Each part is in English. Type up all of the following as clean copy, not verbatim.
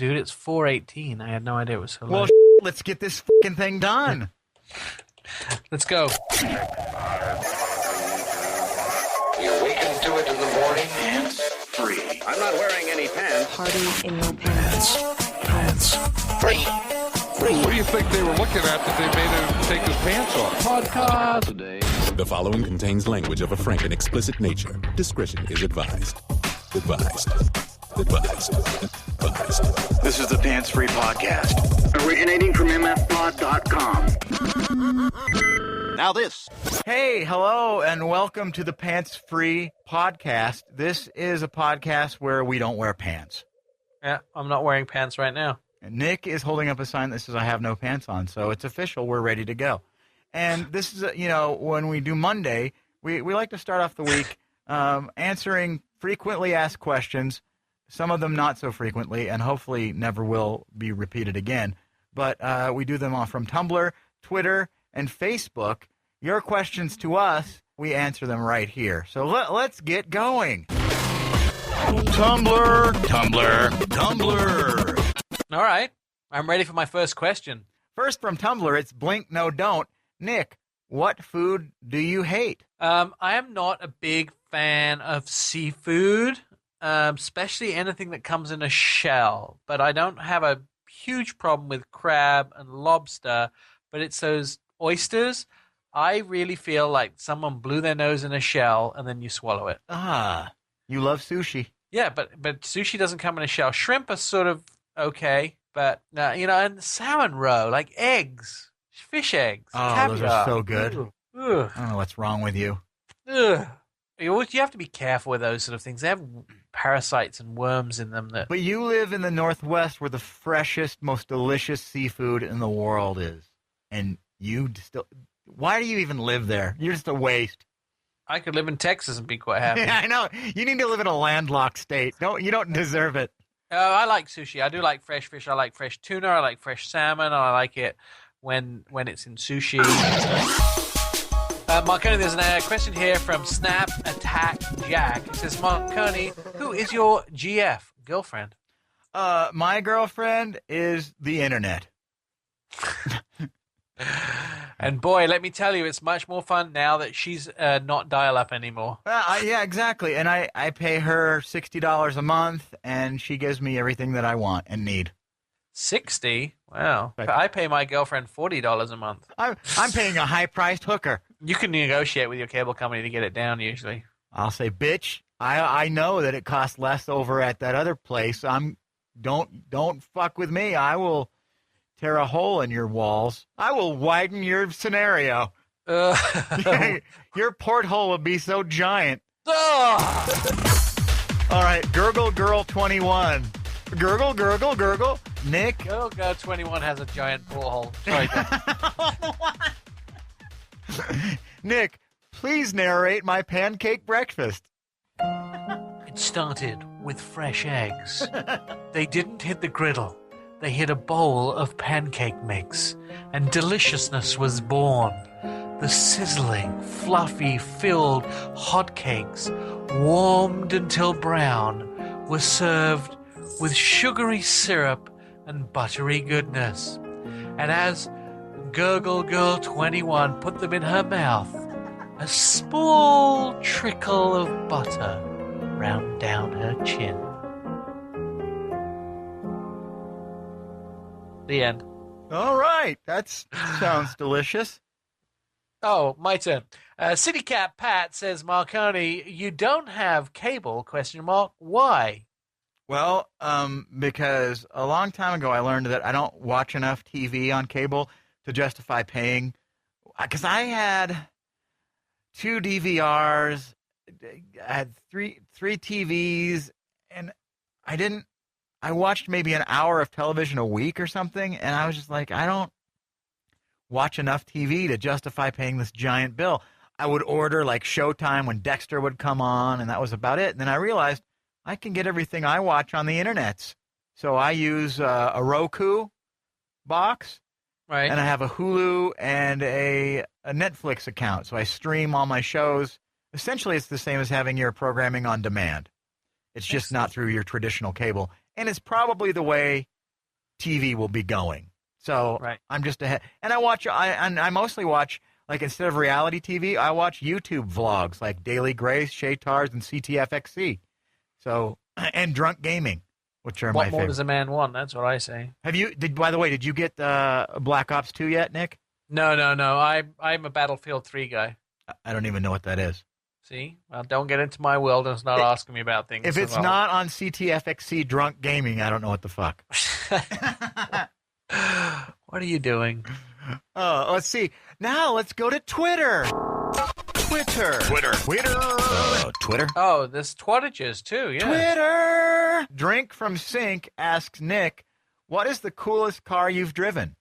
dude. It's 4:18. I had no idea it was so late. Well, let's get this fucking thing done. Let's go. You awaken to it in the morning, pants free. I'm not wearing any pants. Party in your pants. Pants free. What do you think they were looking at that they made him take his pants off? Podcast. Today. The following contains language of a frank and explicit nature. Discretion is advised. Advised. Advised. Advised. This is the Pants Free Podcast, originating from mfpod.com. Now this. Hey, hello, and welcome to the Pants Free Podcast. This is a podcast where we don't wear pants. Yeah, I'm not wearing pants right now. And Nick is holding up a sign that says I have no pants on, so it's official. We're ready to go. And this is, when we do Monday, we like to start off the week answering frequently asked questions, some of them not so frequently, and hopefully never will be repeated again. But we do them all from Tumblr, Twitter, and Facebook. Your questions to us, we answer them right here. So let's get going. Tumblr. All right. I'm ready for my first question. First from Tumblr, it's Blink No Don't. Nick, what food do you hate? I am not a big fan of seafood, especially anything that comes in a shell. But I don't have a huge problem with crab and lobster, but it's those oysters. I really feel like someone blew their nose in a shell and then you swallow it. Ah, you love sushi. Yeah, but sushi doesn't come in a shell. Shrimp are sort of okay, but, and salmon roe, like eggs, fish eggs, caviar. Those are so good. Ugh. I don't know what's wrong with you. Ugh. You have to be careful with those sort of things. They have parasites and worms in them. But you live in the Northwest where the freshest, most delicious seafood in the world is. And you still... Why do you even live there? You're just a waste. I could live in Texas and be quite happy. Yeah, I know. You need to live in a landlocked state. You don't deserve it. I like sushi. I do like fresh fish. I like fresh tuna. I like fresh salmon. I like it when it's in sushi. Marconi, there's a question here from Snap Attack Jack. It says, Marconi, who is your GF girlfriend? My girlfriend is the internet. And boy, let me tell you, it's much more fun now that she's not dial-up anymore. Yeah, exactly. And I pay her $60 a month, and she gives me everything that I want and need. 60? Wow. I pay my girlfriend $40 a month. I'm paying a high-priced hooker. You can negotiate with your cable company to get it down, usually. I'll say, bitch, I know that it costs less over at that other place. Don't fuck with me. I will tear a hole in your walls. I will widen your scenario. Your porthole will be so giant. All right, Gurgle Girl 21. Gurgle. Nick? Girl 21 has a giant porthole. Sorry. Nick, please narrate my pancake breakfast. It started with fresh eggs. They didn't hit the griddle. They hit a bowl of pancake mix, and deliciousness was born. The sizzling, fluffy, filled hotcakes, warmed until brown, were served with sugary syrup and buttery goodness. And as Gurgle Girl 21 put them in her mouth, a small trickle of butter ran down her chin. The end. All right. That sounds delicious. Oh, my turn. City Cat Pat says, Marconi, you don't have cable, ? Why? Well, because a long time ago I learned that I don't watch enough TV on cable to justify paying. Because I had 2 DVRs, I had three TVs, and I watched maybe an hour of television a week or something, and I was just like, I don't watch enough TV to justify paying this giant bill. I would order like Showtime when Dexter would come on, and that was about it. And then I realized I can get everything I watch on the internets. So I use a Roku box, Right. and I have a Hulu and a Netflix account. So I stream all my shows. Essentially, it's the same as having your programming on demand. It's just not through your traditional cable. And it's probably the way TV will be going. So Right. I'm just ahead. And I mostly watch, like, instead of reality TV, I watch YouTube vlogs like Daily Grace, Shay Tars, and CTFXC. So, and Drunk Gaming, which are my What more favorite. does a man want? That's what I say. By the way, did you get Black Ops 2 yet, Nick? No. I'm a Battlefield 3 guy. I don't even know what that is. See? Well, don't get into my world and start asking me about things. If it's not on CTFXC Drunk Gaming, I don't know what the fuck. What are you doing? Oh, let's see. Now let's go to Twitter. Twitter. Twitter. Oh, there's twattages too, yeah. Twitter. Drink from Sink asks Nick, what is the coolest car you've driven?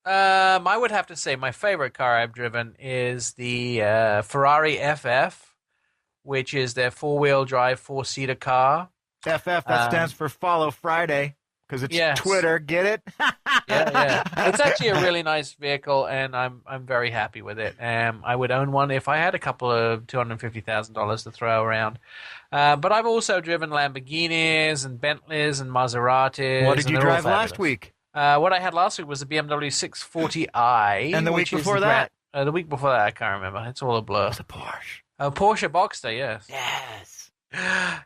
I would have to say my favorite car I've driven is the Ferrari FF, which is their four-wheel drive, four-seater car. FF, that stands for Follow Friday, because it's Yes. Twitter, get it? Yeah. It's actually a really nice vehicle, and I'm very happy with it. I would own one if I had a couple of $250,000 to throw around. But I've also driven Lamborghinis and Bentleys and Maseratis. What did you and they're all drive last fabulous. week? What I had last week was a BMW 640i. And the week which is before the that? the week before that, I can't remember. It's all a blur. It's a Porsche. A Porsche Boxster, yes. Yes.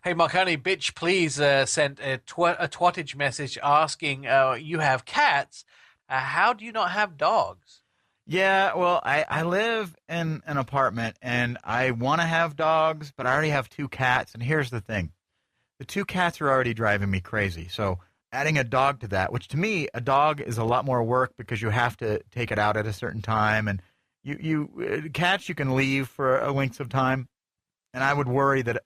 Hey, Marconi, bitch, please sent a twattage message asking, you have cats. How do you not have dogs? Yeah, well, I live in an apartment, and I want to have dogs, but I already have 2 cats, and here's the thing. The 2 cats are already driving me crazy, so adding a dog to that, which to me, a dog is a lot more work because you have to take it out at a certain time, and cats you can leave for a length of time, and I would worry that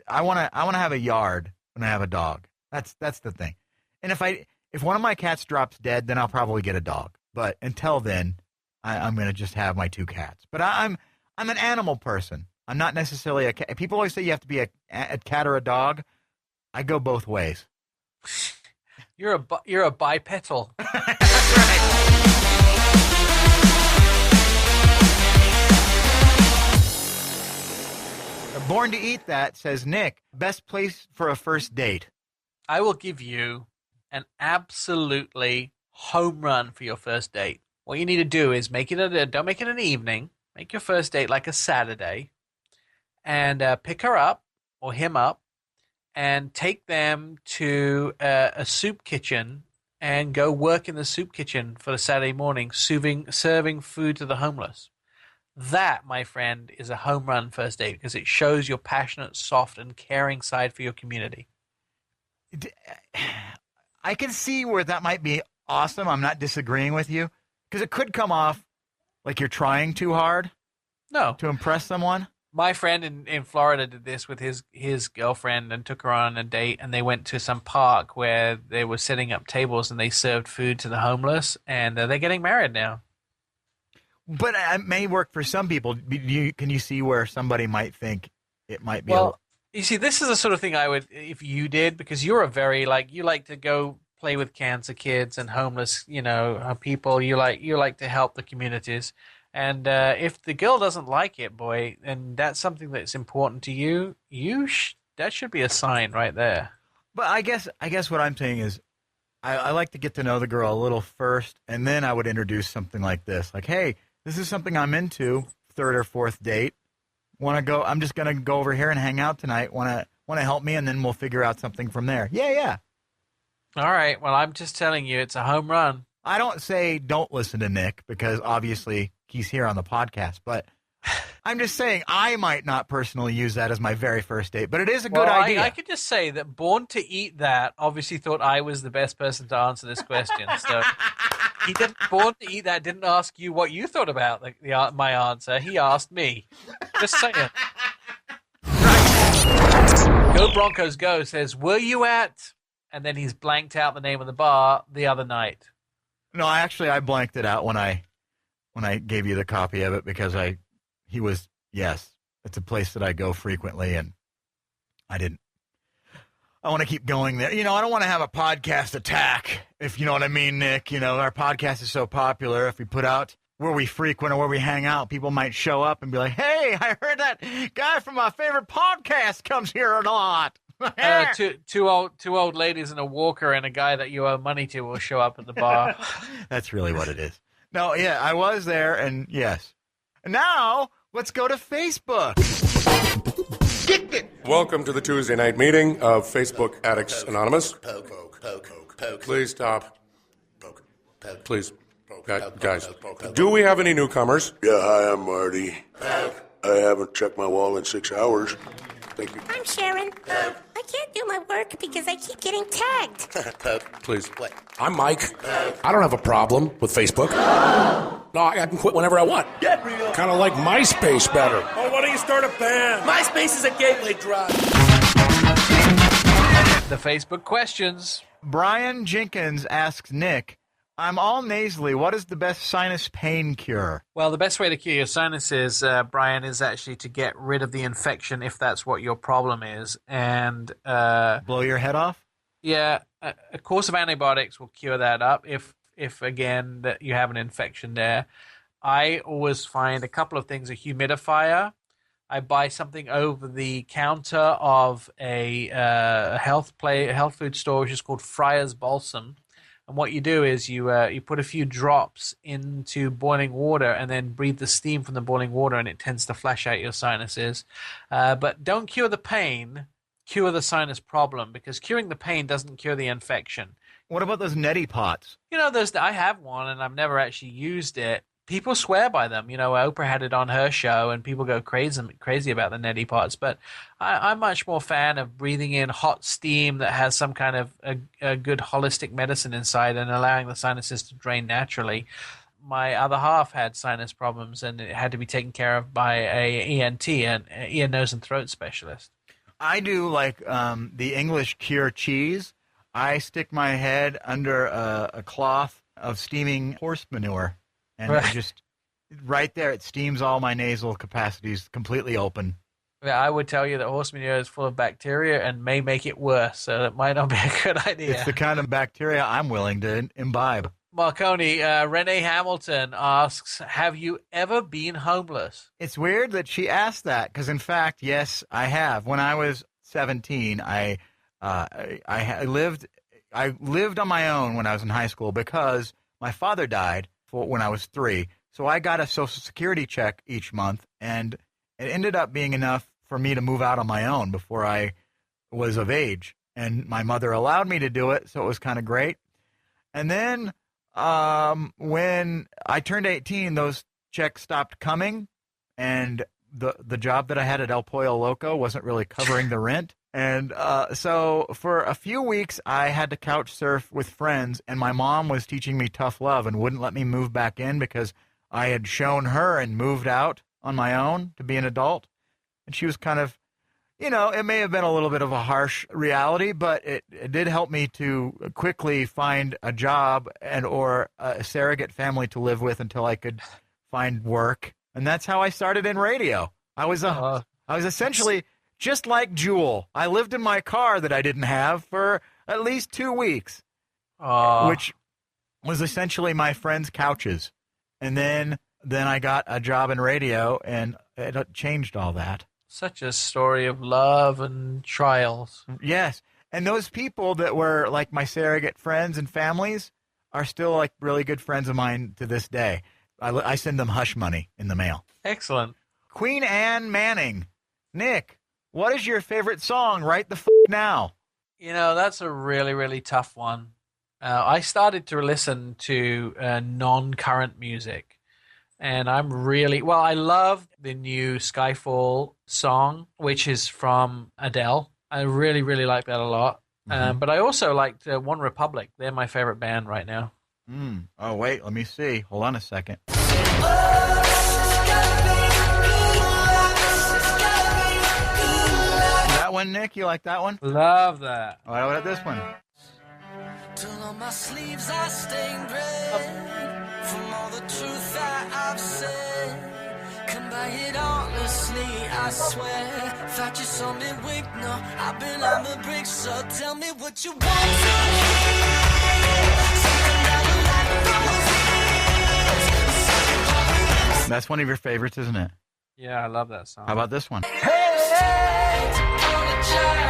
I want to have a yard when I have a dog. That's the thing. And if one of my cats drops dead, then I'll probably get a dog. But until then, I'm going to just have my 2 cats. But I'm an animal person. I'm not necessarily a cat. People always say you have to be a cat or a dog. I go both ways. You're a bipedal. That's right. Born to Eat That says, Nick, best place for a first date. I will give you an absolutely home run for your first date. What you need to do is don't make it an evening. Make your first date like a Saturday, and pick her up or him up, and take them to a soup kitchen and go work in the soup kitchen for the Saturday morning, serving food to the homeless. That, my friend, is a home run first date because it shows your passionate, soft, and caring side for your community. I can see where that might be awesome. I'm not disagreeing with you because it could come off like you're trying too hard No. to impress someone. My friend in Florida did this with his girlfriend and took her on a date, and they went to some park where they were setting up tables and they served food to the homeless, and they're getting married now. But it may work for some people. Can you see where somebody might think it might be? Well, you see, this is the sort of thing I would, if you did, because you're a very, you like to go play with cancer kids and homeless, people. You like to help the communities. And if the girl doesn't like it, boy, and that's something that's important to you, that should be a sign right there. But I guess what I'm saying is I like to get to know the girl a little first, and then I would introduce something like this. Like, hey, this is something I'm into, 3rd or 4th date. Want to go? I'm just going to go over here and hang out tonight. Want to help me, and then we'll figure out something from there. Yeah. All right. Well, I'm just telling you, it's a home run. I don't say don't listen to Nick because obviously he's here on the podcast, but I'm just saying I might not personally use that as my very first date, but it is a good idea. I could just say that Born to Eat That obviously thought I was the best person to answer this question. So he didn't. Born to Eat That didn't ask you what you thought about my answer. He asked me. Just saying. Go Broncos Go says, "Were you at?" And then he's blanked out the name of the bar the other night. No, I blanked it out when I gave you the copy of it because yes, it's a place that I go frequently, and I want to keep going there. I don't want to have a podcast attack, if you know what I mean, Nick. Our podcast is so popular. If we put out where we frequent or where we hang out, people might show up and be like, hey, I heard that guy from my favorite podcast comes here a lot. Two old ladies in a walker and a guy that you owe money to will show up at the bar. That's really what it is. No, yeah, I was there, and yes. Now, let's go to Facebook. Welcome to the Tuesday night meeting of Facebook Addicts Anonymous. Please stop. Please. Guys, do we have any newcomers? Yeah, hi, I'm Marty. I haven't checked my wall in 6 hours. Thank you. I'm Sharon. I can't do my work because I keep getting tagged. Please. I'm Mike. I don't have a problem with Facebook. No, I can quit whenever I want. Get real. Kind of like MySpace better. Oh, why don't you start a band? MySpace is a gateway drug. The Facebook questions. Brian Jenkins asks Nick, I'm all nasally. What is the best sinus pain cure? Well, the best way to cure your sinuses, Brian, is actually to get rid of the infection if that's what your problem is. And blow your head off? Yeah, a course of antibiotics will cure that up if again, that you have an infection there. I always find a couple of things. A humidifier. I buy something over the counter of a health food store, which is called Friar's Balsam. And what you do is you put a few drops into boiling water and then breathe the steam from the boiling water, and it tends to flush out your sinuses. But don't cure the pain, cure the sinus problem, because curing the pain doesn't cure the infection. What about those neti pots? You know, I have one, and I've never actually used it. People swear by them. You know, Oprah had it on her show, and people go crazy about the neti pots. But I'm much more fan of breathing in hot steam that has some kind of a good holistic medicine inside and allowing the sinuses to drain naturally. My other half had sinus problems, and it had to be taken care of by a ENT, an ear, nose, and throat specialist. I do like the English cure cheese. I stick my head under a cloth of steaming horse manure. And it just right there, it steams all my nasal capacities completely open. Yeah, I would tell you that horse manure is full of bacteria and may make it worse, so that might not be a good idea. It's the kind of bacteria I'm willing to imbibe. Marconi, Renee Hamilton asks, have you ever been homeless? It's weird that she asked that, because in fact, yes, I have. When I was 17, I lived on my own when I was in high school because my father died when I was 3. So I got a Social Security check each month, and it ended up being enough for me to move out on my own before I was of age. And my mother allowed me to do it, so it was kind of great. And then when I turned 18, those checks stopped coming, and the job that I had at El Pollo Loco wasn't really covering the rent. And so for a few weeks, I had to couch surf with friends, and my mom was teaching me tough love and wouldn't let me move back in because I had shown her and moved out on my own to be an adult. And she was kind of, you know, it may have been a little bit of a harsh reality, but it did help me to quickly find a job and or a surrogate family to live with until I could find work. And that's how I started in radio. I was essentially just like Jewel. I lived in my car that I didn't have for at least 2 weeks, which was essentially my friends' couches. And then I got a job in radio, and it changed all that. Such a story of love and trials. Yes. And those people that were like my surrogate friends and families are still like really good friends of mine to this day. I send them hush money in the mail. Excellent. Queen Anne Manning. Nick, what is your favorite song right the now? You know, that's a really, really tough one. I started to listen to non-current music, and I love the new Skyfall song, which is from Adele. I really, really like that a lot. But I also liked One Republic. They're my favorite band right now. Oh, wait, let me see. Hold on a second. That one, Nick? You like that one? Love that. Oh, what about this one? Till on my sleeves I stained red from all the truth that I've said. Come by it honestly, I swear. Thought you saw me weak, no, I've been on the brink. So tell me what you want to hear. Something that will That's one of your favorites, isn't it? Yeah, I love that song. How about this one? Hey, apologize.